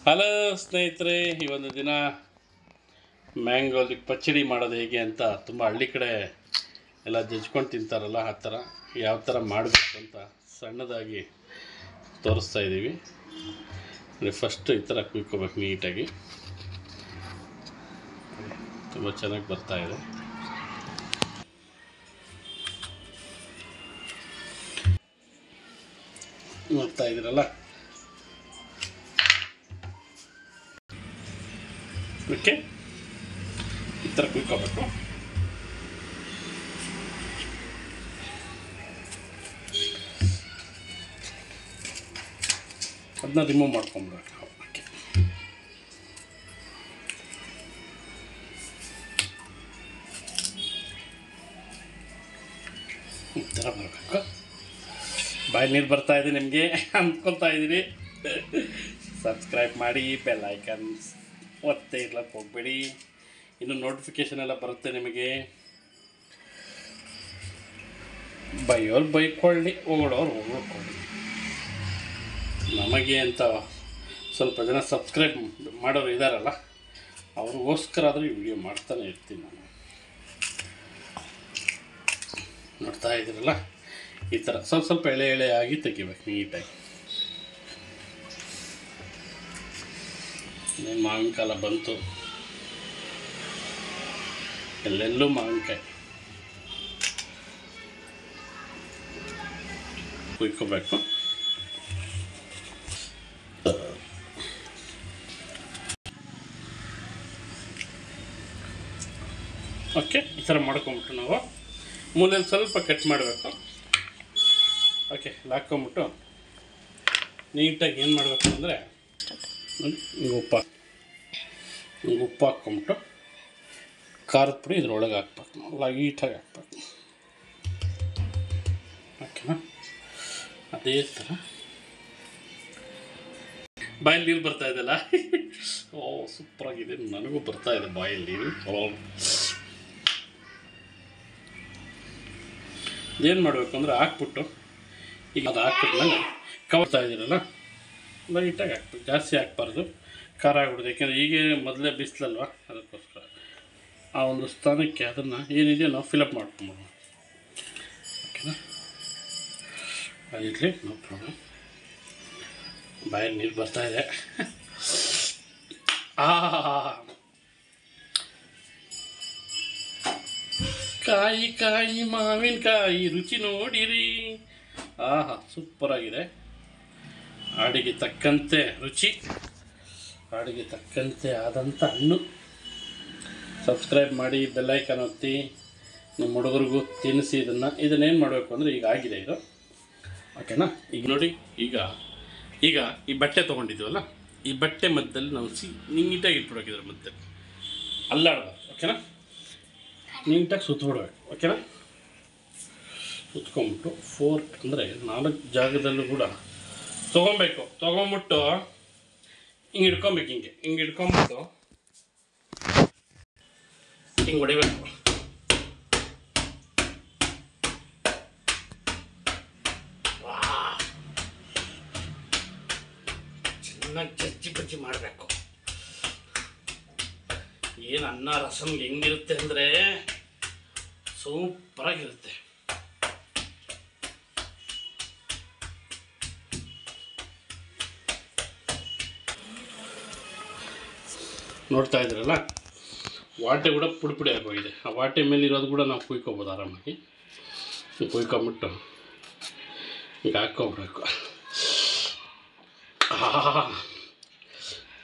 Hello ಸ್ನೇಹಿತರೆ, ಈ ಒಂದು ದಿನ ಮ್ಯಾಂಗೋಲಿ ಪಚ್ಚಡಿ ಮಾಡೋದು ಹೇಗೆ ಅಂತ ತುಂಬ ಹಳ್ಳಿ ಕಡೆ ಎಲ್ಲ ಜಜ್ಕೊಂಡು ತಿಂತಾರಲ್ಲ, ಆ ಥರ ಯಾವ ಥರ ಮಾಡಬೇಕು ಅಂತ ಸಣ್ಣದಾಗಿ ತೋರಿಸ್ತಾ ಇದ್ದೀವಿ. ಫಸ್ಟು ಈ ಥರ ಕುಯ್ಕೋಬೇಕು ನೀಟಾಗಿ. ತುಂಬ ಚೆನ್ನಾಗಿ ಬರ್ತಾಯಿದೆ. ನೋಡ್ತಾ ಇದ್ದೀರಲ್ಲ, ಓಕೆ, ಈ ಥರ ಕುಯ್ಕೋಬೇಕು. ಅದನ್ನ ರಿಮೂವ್ ಮಾಡ್ಕೊಂಬಿಡ್ಬೇಕು. ಓಕೆ, ಈ ಥರ ಬರಬೇಕು. ಬಾಯಿ ನೀರು ಬರ್ತಾ ಇದೆ ನಿಮಗೆ ಅಂದ್ಕೊತಾ ಇದ್ದೀರಿ. ಸಬ್ಸ್ಕ್ರೈಬ್ ಮಾಡಿ, ಬೆಲ್ ಐಕನ್ಸ್ ಒತ್ತೆ ಇರ್ಲಕ್ಕೆ ಹೋಗಬೇಡಿ. ಇನ್ನು ನೋಟಿಫಿಕೇಷನ್ ಎಲ್ಲ ಬರುತ್ತೆ ನಿಮಗೆ. ಬೈಯೋರು ಬೈಕೊಳ್ಳಿ, ಹೊಗಳೋರು ಹೊಗಳ್ಕೊಳ್ಳಿ. ನಮಗೆ ಅಂತ ಸ್ವಲ್ಪ ಜನ ಸಬ್ಸ್ಕ್ರೈಬ್ ಮಾಡೋರು ಇದ್ದಾರಲ್ಲ, ಅವ್ರಿಗೋಸ್ಕರ ಆದರೂ ಈ ವಿಡಿಯೋ ಮಾಡ್ತಾನೆ ಇರ್ತೀನಿ ನಾನು. ನೋಡ್ತಾ ಇದ್ದೀರಲ್ಲ, ಈ ಥರ ಸ್ವಲ್ಪ ಎಳೆ ಎಳೆಯಾಗಿ ತೆಗಿಬೇಕು ನೀಟಾಗಿ. ಮಾವಿನ ಕಾಲ ಬಂತು, ಎಲ್ಲೆಲ್ಲೂ ಮಾವಿನಕಾಯಿ ಕುಯ್ಕೋಬೇಕು. ಓಕೆ, ಈ ಥರ ಮಾಡ್ಕೊಂಬಿಟ್ಟು ನಾವು ಮೂಲೆಯಲ್ಲಿ ಸ್ವಲ್ಪ ಕಟ್ ಮಾಡಬೇಕು. ಓಕೆ, ಹಾಕ್ಕೊಂಬಿಟ್ಟು ನೀಟಾಗಿ ಏನು ಮಾಡಬೇಕು ಅಂದರೆ, ಉಪ್ಪು ಹಾಕ್ಕೊಂಬಿಟ್ಟು ಖಾರದ ಪುಡಿ ಇದ್ರೊಳಗೆ ಹಾಕ್ಬೇಕು. ನಾವು ಲೈಟಾಗಿ ಹಾಕ್ಬೇಕು. ಓಕೆನಾ? ಅದೇ ಥರ ಬಾಯಲ್ಲಿ ನೀರು ಬರ್ತಾ ಇದೆಯಲ್ಲ, ಓ ಸೂಪರಾಗಿದೆ. ನನಗೂ ಬರ್ತಾ ಇದೆ ಬಾಯಲ್ಲಿ ನೀರು. ಏನು ಮಾಡಬೇಕು ಅಂದರೆ, ಹಾಕ್ಬಿಟ್ಟು ಈಗ ಅದು ಹಾಕ್ಬಿಟ್ಮೇಲೆ ಕವರ್ತಾ ಇದ್ದೀರಲ್ಲ, ಲೈಟಾಗಿ ಹಾಕ್ಬೇಕು. ಜಾಸ್ತಿ ಹಾಕ್ಬಾರ್ದು, ಖಾರ ಆಗ್ಬಿಡುತ್ತೆ. ಯಾಕೆಂದರೆ ಈಗ ಮೊದಲೇ ಬಿಸಿಲಲ್ವ, ಅದಕ್ಕೋಸ್ಕರ ಆ ಒಂದು ಸ್ಥಾನಕ್ಕೆ ಅದನ್ನು ಏನಿದೆಯೋ ನಾವು ಫಿಲಪ್ ಮಾಡ್ಕೊಂಬೋದು. ಓಕೆನಾ? ಅದಿರಲಿ, ನೋ ಪ್ರಾಬ್ಲಮ್. ಬಾಯಲ್ಲಿ ನೀರು ಬರ್ತಾಯಿದೆ. ಕಾಯಿ ಕಾಯಿ ಮಾವಿನಕಾಯಿ ರುಚಿ ನೋಡಿರಿ. ಆಹಾ, ಸೂಪರಾಗಿದೆ. ಹಾಡಿಗೆ ತಕ್ಕಂತೆ ರುಚಿ, ಹಾಡಿಗೆ ತಕ್ಕಂತೆ ಆದಂಥ ಹಣ್ಣು. ಸಬ್ಸ್ಕ್ರೈಬ್ ಮಾಡಿ, ಬೆಲ್ಲೈಕನ್ ಒತ್ತಿ, ನಿಮ್ಮ ಹುಡುಗರಿಗೂ ತಿನ್ನಿಸಿ. ಇದನ್ನೇನು ಮಾಡಬೇಕು ಅಂದರೆ, ಈಗ ಆಗಿದೆ ಇದು. ಓಕೆನಾ? ಈಗ ನೋಡಿ, ಈಗ ಈ ಬಟ್ಟೆ ತೊಗೊಂಡಿದ್ದೀವಲ್ಲ, ಈ ಬಟ್ಟೆ ಮಧ್ಯದಲ್ಲಿ ನಾವು ನೀಟಾಗಿ ಇಟ್ಬಿಡ್ಬೇಕು. ಇದ್ರ ಮಧ್ಯೆ ಅಲ್ಲಾಡಬಾರ್ದು. ಓಕೆನಾ? ನೀಟಾಗಿ ಸುತ್ತಬಿಡ್ಬೇಕು. ಓಕೆನಾ? ಸುತ್ಕೊಂಬಿಟ್ಟು ಫೋರ್ಕ್ ಅಂದರೆ 4 ಜಾಗದಲ್ಲೂ ಕೂಡ ತೊಗೊಬೇಕು. ತೊಗೊಂಬಿಟ್ಟು ಹಿಂಗೆ ಹಿಡ್ಕೊಬೇಕು. ಹಿಂಗೆ ಹಿಡ್ಕೊಂಬಿಟ್ಟು ಹಿಂಗೆ ಹೊಡಿಬೇಕು. ಚೆನ್ನಾಗಿ ಚಚ್ಚಿ ಬಚ್ಚಿ ಮಾಡಬೇಕು. ಏನು ಅನ್ನ ರಸಮ್ಗೆ ಹೆಂಗಿರುತ್ತೆ ಅಂದರೆ ಸೂಪರಾಗಿರುತ್ತೆ. ನೋಡ್ತಾ ಇದ್ದೀರಲ್ಲ, ವಾಟೆ ಕೂಡ ಪುಡಿ ಪುಡಿ ಆಗೋಗಿದೆ. ಆ ವಾಟೆ ಮೇಲೆ ಇರೋದು ಕೂಡ ನಾವು ಕುಯ್ಕೊಬೋದು ಆರಾಮಾಗಿ. ಕುಯ್ಕೊಂಬಿಟ್ಟು ಈಗ ಹಾಕ್ಕೊಬಿಡ್ಬೇಕು.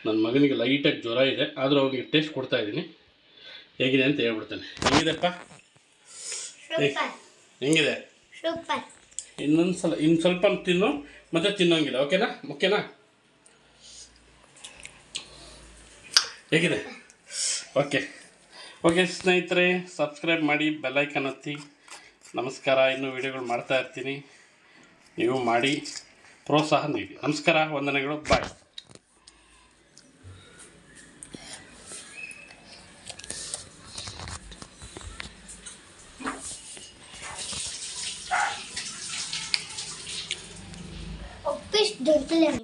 ನನ್ನ ಮಗನಿಗೆ ಲೈಟಾಗಿ ಜ್ವರ ಇದೆ, ಆದರೂ ಅವನಿಗೆ ಟೇಸ್ಟ್ ಕೊಡ್ತಾಯಿದ್ದೀನಿ. ಹೇಗಿದೆ ಅಂತ ಹೇಳ್ಬಿಡ್ತಾನೆ. ಹೆಂಗಿದೆಪ್ಪ? ಹೆಂಗಿದೆ? ಇನ್ನು ಸ್ವಲ್ಪ ತಿನ್ನು, ಮತ್ತೆ ತಿನ್ನೋಂಗಿಲ್ಲ. ಓಕೆನಾ? ಹೇಗಿದೆ? ಓಕೆ ಸ್ನೇಹಿತರೆ, ಸಬ್ಸ್ಕ್ರೈಬ್ ಮಾಡಿ, ಬೆಲ್ಲೈಕನ್ ಒತ್ತಿ. ನಮಸ್ಕಾರ. ಇನ್ನೂ ವೀಡಿಯೋಗಳು ಮಾಡ್ತಾ ಇರ್ತೀನಿ, ನೀವು ಮಾಡಿ ಪ್ರೋತ್ಸಾಹ ನೀಡಿ. ನಮಸ್ಕಾರ, ವಂದನೆಗಳು, ಬಾಯ್. Fish don't kill him.